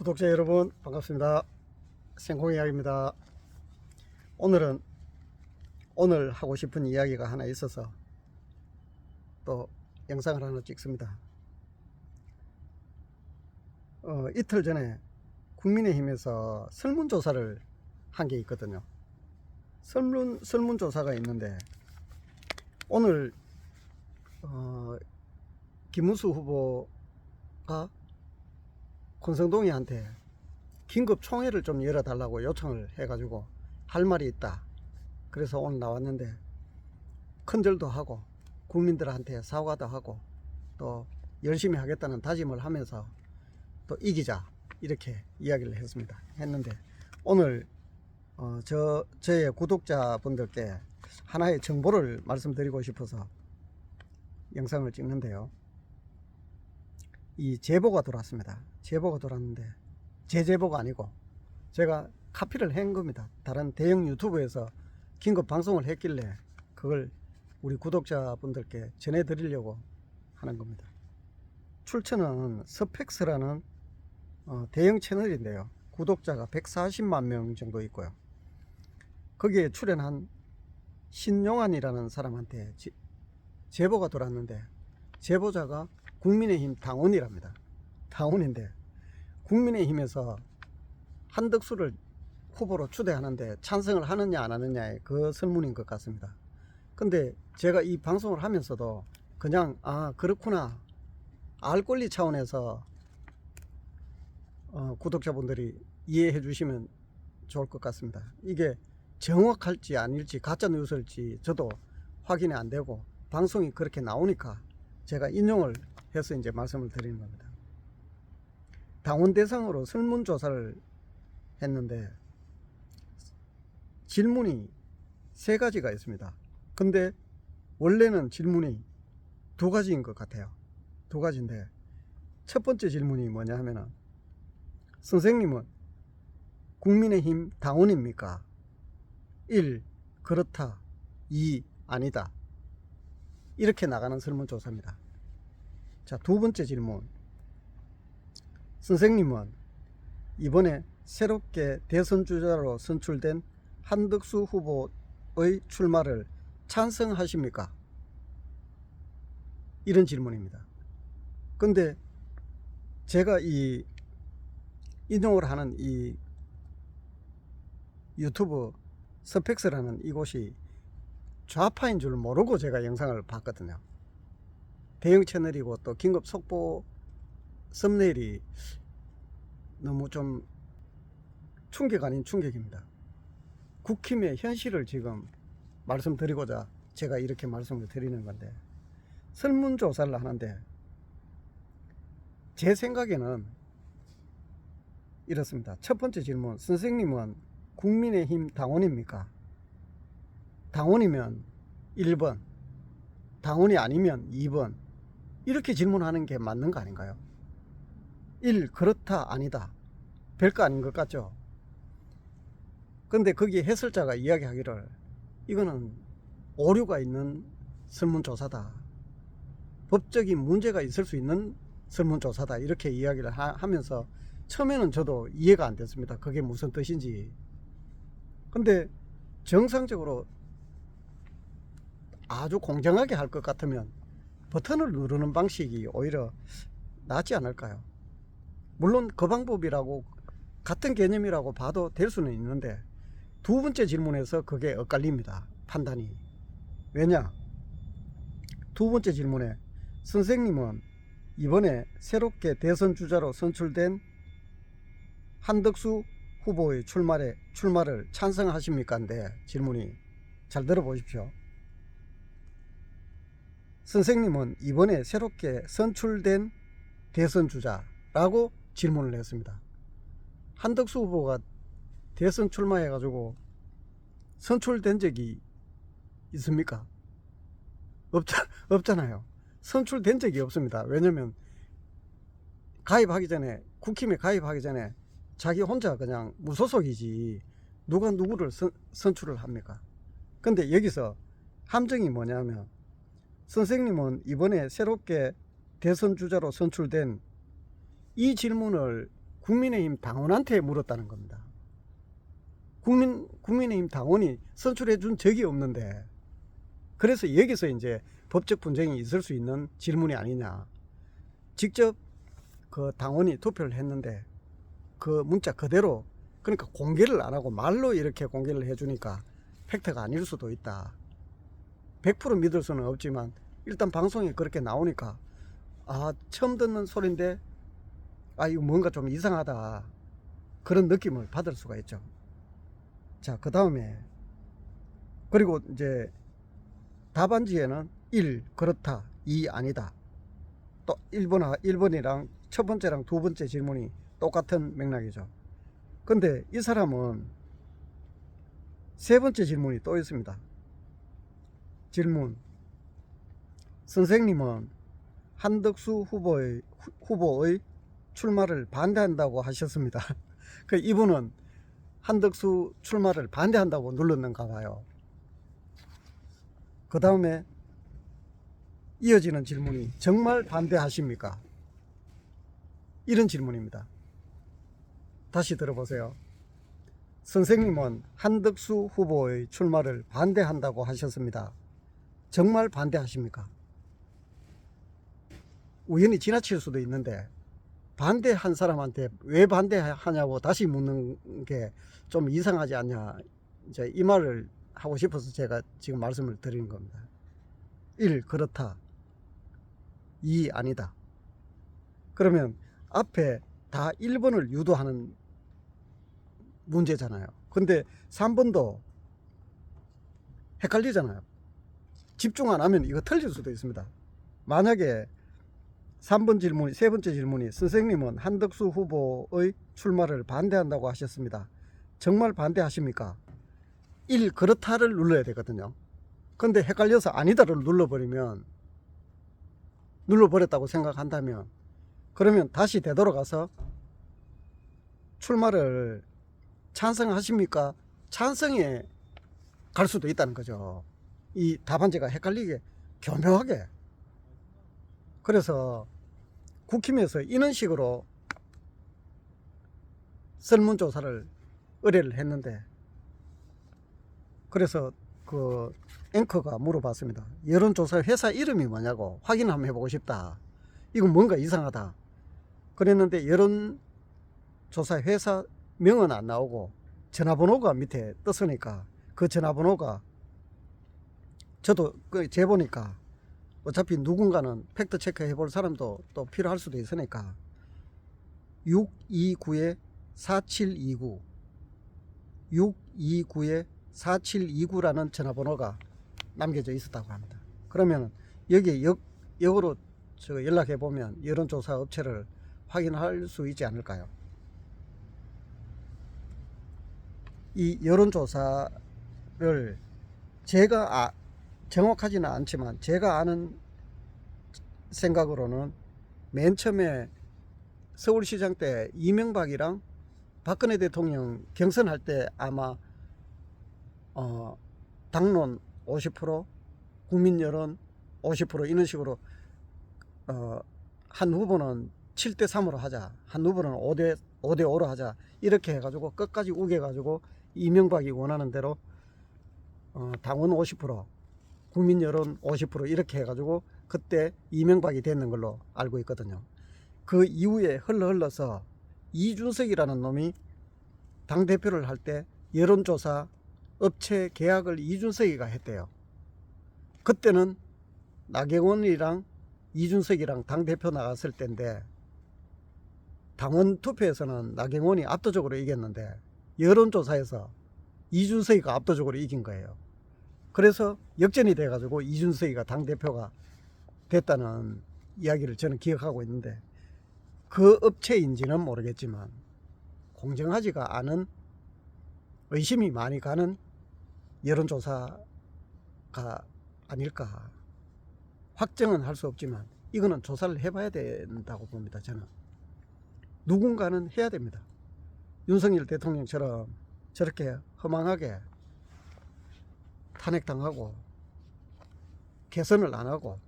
구독자 여러분 반갑습니다. 생콩이야기입니다. 오늘은 오늘 하고 싶은 이야기가 하나 있어서 또 영상을 하나 찍습니다. 이틀 전에 국민의힘에서 설문조사를 한 게 있거든요. 설문조사가 있는데 오늘 김문수 후보가 권성동이한테 긴급 총회를 좀 열어달라고 요청을 해가지고 할 말이 있다. 그래서 오늘 나왔는데 큰절도 하고 국민들한테 사과도 하고 또 열심히 하겠다는 다짐을 하면서 또 이기자 이렇게 이야기를 했는데 오늘 저의 구독자분들께 하나의 정보를 말씀드리고 싶어서 영상을 찍는데요. 이 제보가 들어왔습니다. 제보가 들어왔는데 제 제보가 아니고 제가 카피를 한 겁니다. 다른 대형 유튜브에서 긴급 방송을 했길래 그걸 우리 구독자분들께 전해드리려고 하는 겁니다. 출처는 스펙스라는 대형 채널인데요. 구독자가 140만 명 정도 있고요. 거기에 출연한 신용환이라는 사람한테 제보가 들어왔는데 제보자가 국민의힘 당원이랍니다. 당원인데 국민의힘에서 한덕수를 후보로 추대하는데 찬성을 하느냐 안 하느냐의 그 설문인 것 같습니다. 근데 제가 이 방송을 하면서도 그냥 그렇구나 알 권리 차원에서 구독자분들이 이해해 주시면 좋을 것 같습니다. 이게 정확할지 아닐지 가짜 뉴스일지 저도 확인이 안 되고 방송이 그렇게 나오니까 제가 인용을 해서 이제 말씀을 드리는 겁니다. 당원 대상으로 설문조사를 했는데 질문이 3가지가 있습니다. 근데 원래는 질문이 2가지인 것 같아요. 2가지인데 첫 번째 질문이 뭐냐 하면은 선생님은 국민의힘 당원입니까? 1. 그렇다. 2. 아니다. 이렇게 나가는 설문조사입니다. 자, 2번째 질문. 선생님은 이번에 새롭게 대선주자로 선출된 한덕수 후보의 출마를 찬성하십니까? 이런 질문입니다. 근데 제가 이 인용을 하는 이 유튜브 스펙스라는 이곳이 좌파인 줄 모르고 제가 영상을 봤거든요. 대형 채널이고 또 긴급 속보 썸네일이 너무 좀 충격 아닌 충격입니다. 국힘의 현실을 지금 말씀드리고자 제가 이렇게 말씀을 드리는 건데 설문조사를 하는데 제 생각에는 이렇습니다. 첫 번째 질문, 선생님은 국민의힘 당원입니까? 당원이면 1번, 당원이 아니면 2번 이렇게 질문하는 게 맞는 거 아닌가요? 1. 그렇다 아니다 별거 아닌 것 같죠? 근데 거기에 해설자가 이야기하기를 이거는 오류가 있는 설문조사다, 법적인 문제가 있을 수 있는 설문조사다 이렇게 이야기를 하면서 처음에는 저도 이해가 안 됐습니다. 그게 무슨 뜻인지. 근데 정상적으로 아주 공정하게 할 것 같으면 버튼을 누르는 방식이 오히려 낫지 않을까요? 물론 그 방법이라고 같은 개념이라고 봐도 될 수는 있는데 2번째 질문에서 그게 엇갈립니다. 판단이. 왜냐? 2번째 질문에 선생님은 이번에 새롭게 대선 주자로 선출된 한덕수 후보의 출마를 찬성하십니까? 인데 질문이 잘 들어보십시오. 선생님은 이번에 새롭게 선출된 대선 주자라고 질문을 했습니다. 한덕수 후보가 대선 출마해 가지고 선출된 적이 있습니까? 없잖아요. 선출된 적이 없습니다. 왜냐면 가입하기 전에, 국힘에 가입하기 전에 자기 혼자 그냥 무소속이지 누가 누구를 선출을 합니까? 근데 여기서 함정이 뭐냐면 선생님은 이번에 새롭게 대선 주자로 선출된 이 질문을 국민의힘 당원한테 물었다는 겁니다. 국민의힘 당원이 선출해 준 적이 없는데, 그래서 여기서 이제 법적 분쟁이 있을 수 있는 질문이 아니냐. 직접 그 당원이 투표를 했는데 그 문자 그대로, 그러니까 공개를 안 하고 말로 이렇게 공개를 해주니까 팩트가 아닐 수도 있다. 100% 믿을 수는 없지만 일단 방송에 그렇게 나오니까 처음 듣는 소린데 이거 뭔가 좀 이상하다, 그런 느낌을 받을 수가 있죠. 자, 그 다음에 그리고 이제 답안지에는 1 그렇다, 2 아니다. 또 1번이랑 첫 번째랑 두 번째 질문이 똑같은 맥락이죠. 근데 이 사람은 세 번째 질문이 또 있습니다. 질문: 선생님은 한덕수 후보의 출마를 반대한다고 하셨습니다. 그 이분은 한덕수 출마를 반대한다고 눌렀는가 봐요. 그 다음에 이어지는 질문이 정말 반대하십니까? 이런 질문입니다. 다시 들어보세요. 선생님은 한덕수 후보의 출마를 반대한다고 하셨습니다. 정말 반대하십니까? 우연히 지나칠 수도 있는데 반대한 사람한테 왜 반대하냐고 다시 묻는 게 좀 이상하지 않냐, 이제 이 말을 하고 싶어서 제가 지금 말씀을 드리는 겁니다. 1 그렇다, 2 아니다. 그러면 앞에 다 1번을 유도하는 문제잖아요. 근데 3번도 헷갈리잖아요. 집중 안 하면 이거 틀릴 수도 있습니다. 만약에 3번 질문이, 세 번째 질문이 선생님은 한덕수 후보의 출마를 반대한다고 하셨습니다. 정말 반대하십니까? 1 그렇다를 눌러야 되거든요. 근데 헷갈려서 아니다를 눌러버렸다고 생각한다면, 그러면 다시 되돌아가서 출마를 찬성하십니까? 찬성에 갈 수도 있다는 거죠. 이 답안지가 헷갈리게 교묘하게. 그래서 국힘에서 이런 식으로 설문조사를 의뢰를 했는데, 그래서 그 앵커가 물어봤습니다. 여론조사 회사 이름이 뭐냐고 확인 한번 해보고 싶다. 이건 뭔가 이상하다. 그랬는데 여론조사 회사 명은 안 나오고 전화번호가 밑에 떴으니까, 그 전화번호가 저도 재보니까 어차피 누군가는 팩트 체크 해볼 사람도 또 필요할 수도 있으니까 629-4729 629-4729라는 전화번호가 남겨져 있었다고 합니다. 그러면 여기에 역으로 연락해 보면 여론조사 업체를 확인할 수 있지 않을까요? 이 여론조사를 제가 정확하지는 않지만 제가 아는 생각으로는 맨 처음에 서울시장 때 이명박이랑 박근혜 대통령 경선할 때 아마 당론 50%, 국민 여론 50% 이런 식으로 한 후보는 7대3으로 하자, 한 후보는 5대5로 하자, 이렇게 해가지고 끝까지 우겨가지고 이명박이 원하는 대로 당원 50%, 국민 여론 50% 이렇게 해가지고 그때 이명박이 됐는 걸로 알고 있거든요. 그 이후에 흘러서 이준석이라는 놈이 당대표를 할 때 여론조사 업체 계약을 이준석이가 했대요. 그때는 나경원이랑 이준석이랑 당대표 나갔을 때인데 당원 투표에서는 나경원이 압도적으로 이겼는데 여론조사에서 이준석이가 압도적으로 이긴 거예요. 그래서 역전이 돼가지고 이준석이가 당대표가 됐다는 이야기를 저는 기억하고 있는데, 그 업체인지는 모르겠지만 공정하지가 않은, 의심이 많이 가는 여론조사가 아닐까. 확정은 할 수 없지만 이거는 조사를 해봐야 된다고 봅니다. 저는 누군가는 해야 됩니다. 윤석열 대통령처럼 저렇게 허망하게 탄핵당하고 개선을 안 하고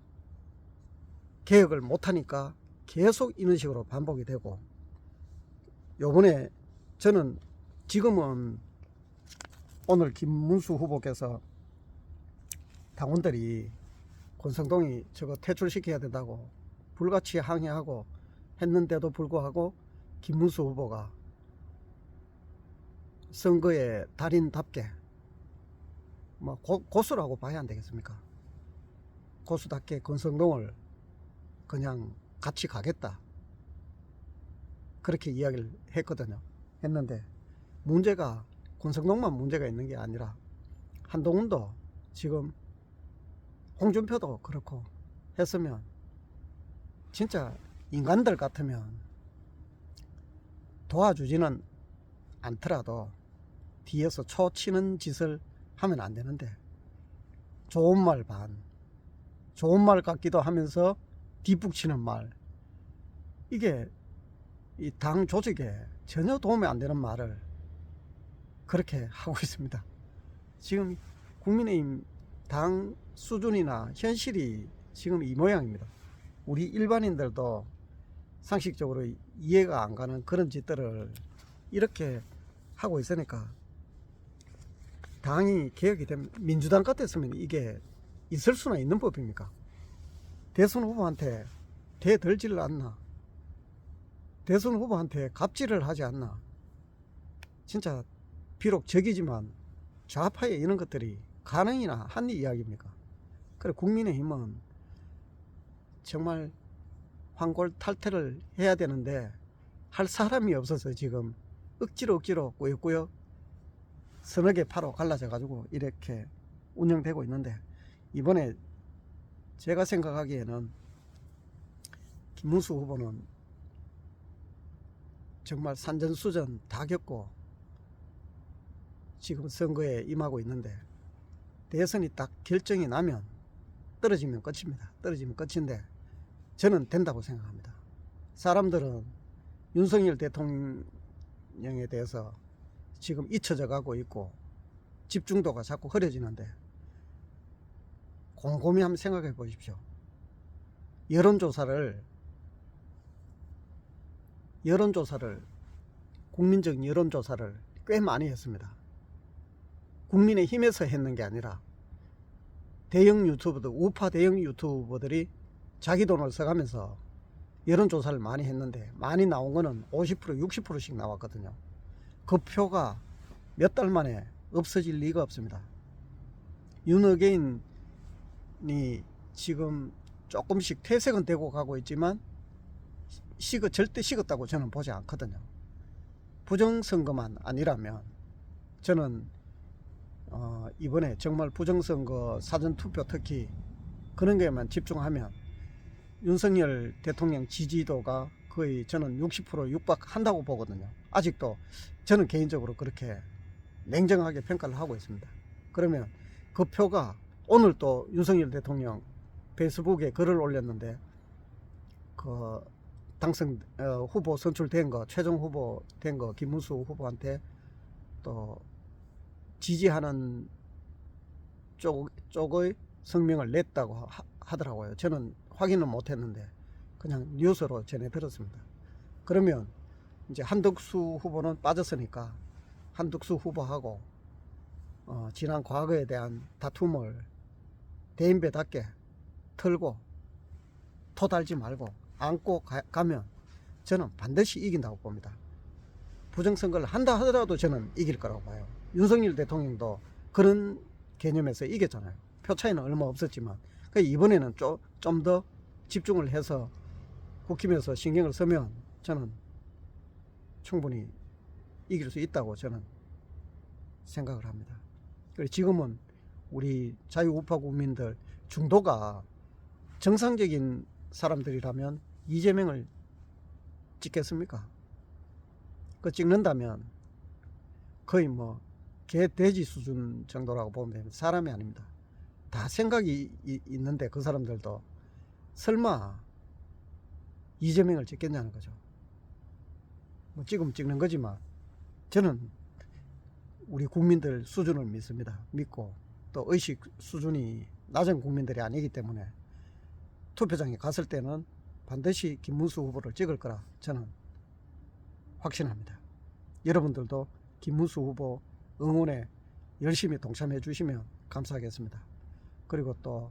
개혁을 못하니까 계속 이런 식으로 반복이 되고, 요번에 저는 지금은 오늘 김문수 후보께서 당원들이 권성동이 저거 퇴출시켜야 된다고 불같이 항의하고 했는데도 불구하고 김문수 후보가 선거의 달인답게 뭐 고수라고 봐야 안 되겠습니까? 고수답게 권성동을 그냥 같이 가겠다 그렇게 이야기를 했거든요. 했는데 문제가 권성동만 문제가 있는 게 아니라 한동훈도 지금 홍준표도 그렇고 했으면 진짜 인간들 같으면 도와주지는 않더라도 뒤에서 초치는 짓을 하면 안 되는데 좋은 말 반, 좋은 말 같기도 하면서 뒷북치는 말, 이게 이 당 조직에 전혀 도움이 안 되는 말을 그렇게 하고 있습니다. 지금 국민의힘 당 수준이나 현실이 지금 이 모양입니다. 우리 일반인들도 상식적으로 이해가 안 가는 그런 짓들을 이렇게 하고 있으니까 당이 개혁이 되면 민주당 같았으면 이게 있을 수나 있는 법입니까? 대선 후보한테 대들지를 않나? 대선 후보한테 갑질을 하지 않나? 진짜 비록 적이지만 좌파에 이런 것들이 가능이나 한 이야기입니까? 그래 국민의힘은 정말 황골탈퇴를 해야 되는데 할 사람이 없어서 지금 억지로 꾸역꾸역 서너 개 파로 갈라져 가지고 이렇게 운영되고 있는데, 이번에 제가 생각하기에는 김문수 후보는 정말 산전수전 다 겪고 지금 선거에 임하고 있는데 대선이 딱 결정이 나면 떨어지면 끝입니다. 떨어지면 끝인데 저는 된다고 생각합니다. 사람들은 윤석열 대통령에 대해서 지금 잊혀져 가고 있고 집중도가 자꾸 흐려지는데 곰곰이 한번 생각해 보십시오. 여론조사를 국민적 여론조사를 꽤 많이 했습니다. 국민의힘에서 했는 게 아니라 대형 유튜버들, 우파 대형 유튜버들이 자기 돈을 써가면서 여론조사를 많이 했는데 많이 나온 거는 50% 60%씩 나왔거든요. 그 표가 몇 달 만에 없어질 리가 없습니다. 윤어게인이 지금 조금씩 퇴색은 되고 가고 있지만 절대 식었다고 저는 보지 않거든요. 부정선거만 아니라면 저는 이번에 정말 부정선거 사전투표 특히 그런 게만 집중하면 윤석열 대통령 지지도가 거의 저는 60% 육박한다고 보거든요. 아직도 저는 개인적으로 그렇게 냉정하게 평가를 하고 있습니다. 그러면 그 표가 오늘 또 윤석열 대통령 페이스북에 글을 올렸는데 그 당선 후보 선출된 거, 최종 후보 된 거 김문수 후보한테 또 지지하는 쪽의 성명을 냈다고 하더라고요. 저는 확인은 못했는데 그냥 뉴스로 전해 들었습니다. 그러면 이제 한덕수 후보는 빠졌으니까 한덕수 후보하고 지난 과거에 대한 다툼을 대인배답게 털고 토달지 말고 안고 가면 저는 반드시 이긴다고 봅니다. 부정선거를 한다 하더라도 저는 이길 거라고 봐요. 윤석열 대통령도 그런 개념에서 이겼잖아요. 표 차이는 얼마 없었지만 이번에는 좀 더 집중을 해서 국힘에서 신경을 쓰면 저는 충분히 이길 수 있다고 저는 생각을 합니다. 그리고 지금은 우리 자유우파 국민들 중도가 정상적인 사람들이라면 이재명을 찍겠습니까? 그 찍는다면 거의 뭐 개 돼지 수준 정도라고 보면 됩니다. 사람이 아닙니다. 다 생각이 있는데 그 사람들도 설마 이재명을 찍겠냐는 거죠. 뭐 지금 찍는 거지만 저는 우리 국민들 수준을 믿습니다. 믿고 또 의식 수준이 낮은 국민들이 아니기 때문에 투표장에 갔을 때는 반드시 김문수 후보를 찍을 거라 저는 확신합니다. 여러분들도 김문수 후보 응원에 열심히 동참해 주시면 감사하겠습니다. 그리고 또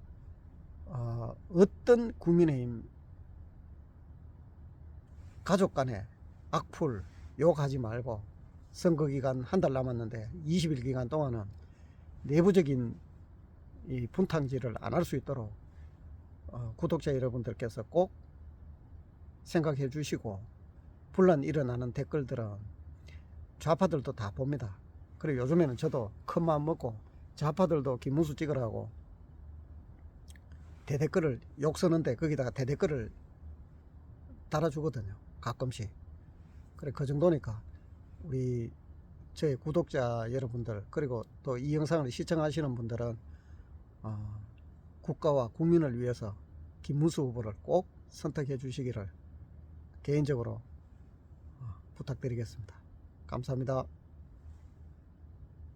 어떤 국민의힘 가족 간에 악플 욕하지 말고 선거기간 한 달 남았는데 20일 기간 동안은 내부적인 이 분탕질을 안 할 수 있도록 구독자 여러분들께서 꼭 생각해 주시고, 분란 일어나는 댓글들은 좌파들도 다 봅니다. 그리고 요즘에는 저도 큰 마음 먹고 좌파들도 김문수 찍으라고 대댓글을 욕 쓰는데 거기다가 대댓글을 달아주거든요, 가끔씩. 그래, 그 정도니까 우리 저의 구독자 여러분들, 그리고 또 이 영상을 시청하시는 분들은 국가와 국민을 위해서 김문수 후보를 꼭 선택해 주시기를 개인적으로 부탁드리겠습니다. 감사합니다.